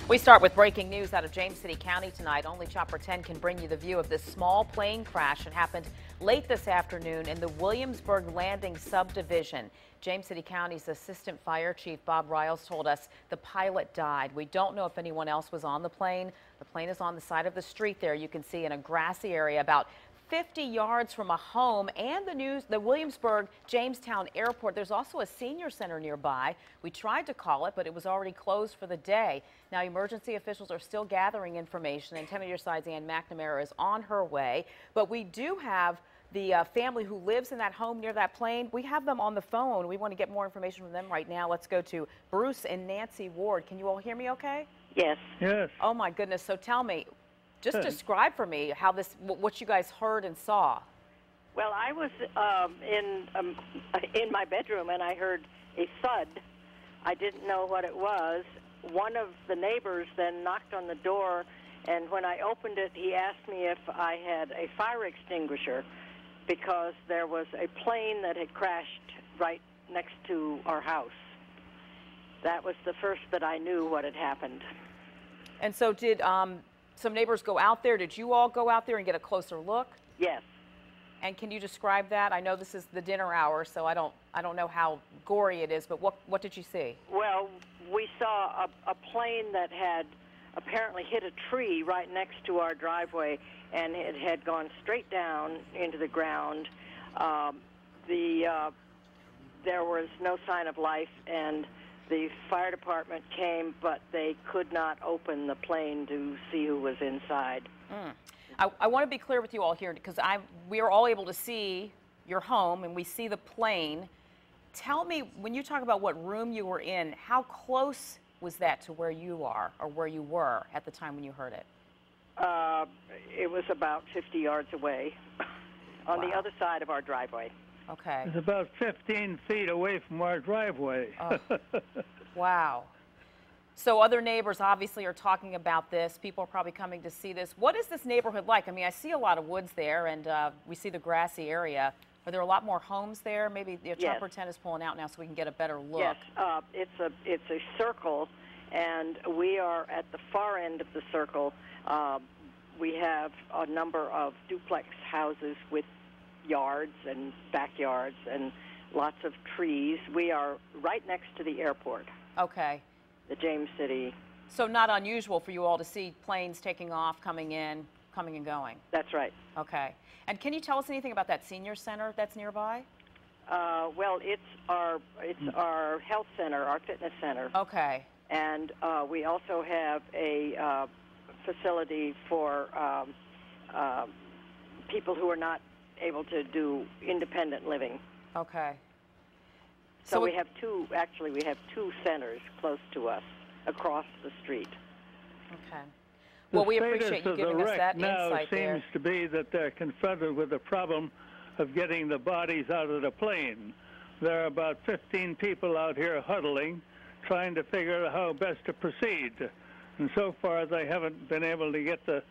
We start with breaking news out of James City County tonight. Only Chopper 10 can bring you the view of this small plane crash. It happened late this afternoon in the Williamsburg Landing subdivision. James City County's Assistant Fire Chief Bob Riles told us the pilot died. We don't know if anyone else was on the plane. The plane is on the side of the street there. You can see in a grassy area about 50 yards from a home and the Williamsburg Jamestown Airport. There's also a senior center nearby. We tried to call it, but it was already closed for the day. Now, emergency officials are still gathering information, and 10 on your side's Ann McNamara is on her way. But we do have the family who lives in that home near that plane. We have them on the phone. We want to get more information from them right now. Let's go to Bruce and Nancy Ward. Can you all hear me okay? Yes. Yes. Oh, my goodness. So tell me. Just describe for me how what you guys heard and saw. Well, I was in my bedroom and I heard a thud. I didn't know what it was. One of the neighbors then knocked on the door, and when I opened it, he asked me if I had a fire extinguisher because there was a plane that had crashed right next to our house. That was the first that I knew what had happened. And so did some neighbors go out there? Did you all go out there and get a closer look? Yes. And can you describe that? I know this is the dinner hour, so I don't know how gory it is, but what did you see? Well, we saw a plane that had apparently hit a tree right next to our driveway, and it had gone straight down into the ground. There was no sign of life, and the fire department came, but they could not open the plane to see who was inside. I want to be clear with you all here because we are all able to see your home and we see the plane. Tell me, when you talk about what room you were in, how close was that to where you are or where you were at the time when you heard it? It was about 50 yards away on the other side of our driveway. Okay. It's about 15 feet away from our driveway. Oh. Wow. So other neighbors obviously are talking about this. People are probably coming to see this. What is this neighborhood like? I mean, I see a lot of woods there, and we see the grassy area. Are there a lot more homes there? Maybe the Chopper 10 is pulling out now so we can get a better look. Yes, it's a circle, and we are at the far end of the circle. We have a number of duplex houses with yards and backyards and lots of trees. We are right next to the airport. Okay. The James City. So not unusual for you all to see planes taking off, coming in, coming and going. That's right. Okay. And can you tell us anything about that senior center that's nearby? Well, it's our health center, our fitness center. Okay. And we also have a facility for people who are not able to do independent living. Okay. So we have two centers close to us across the street. Okay. Well, we appreciate you giving us that insight there. Now seems to be that they're confronted with the problem of getting the bodies out of the plane. There are about 15 people out here huddling, trying to figure out how best to proceed. And so far, they haven't been able to get the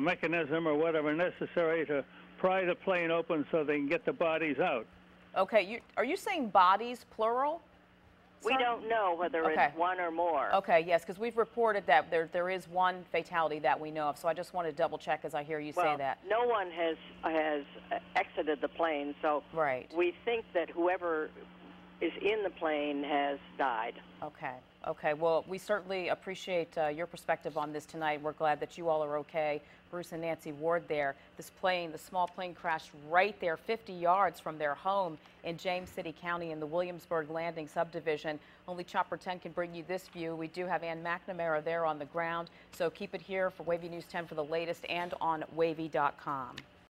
mechanism or whatever necessary to pry the plane open so they can get the bodies out. Okay, are you saying bodies, plural? We don't know whether it's one or more. Okay, yes, because we've reported that there is one fatality that we know of, so I just want to double check as I hear you say that. No one has exited the plane, so we think that whoever is in the plane has died. Okay. Okay. Well, we certainly appreciate your perspective on this tonight. We're glad that you all are okay. Bruce and Nancy Ward there. This plane, the small plane crashed right there 50 yards from their home in James City County in the Williamsburg Landing subdivision. Only Chopper 10 can bring you this view. We do have Ann McNamara there on the ground. So keep it here for Wavy News 10 for the latest and on wavy.com.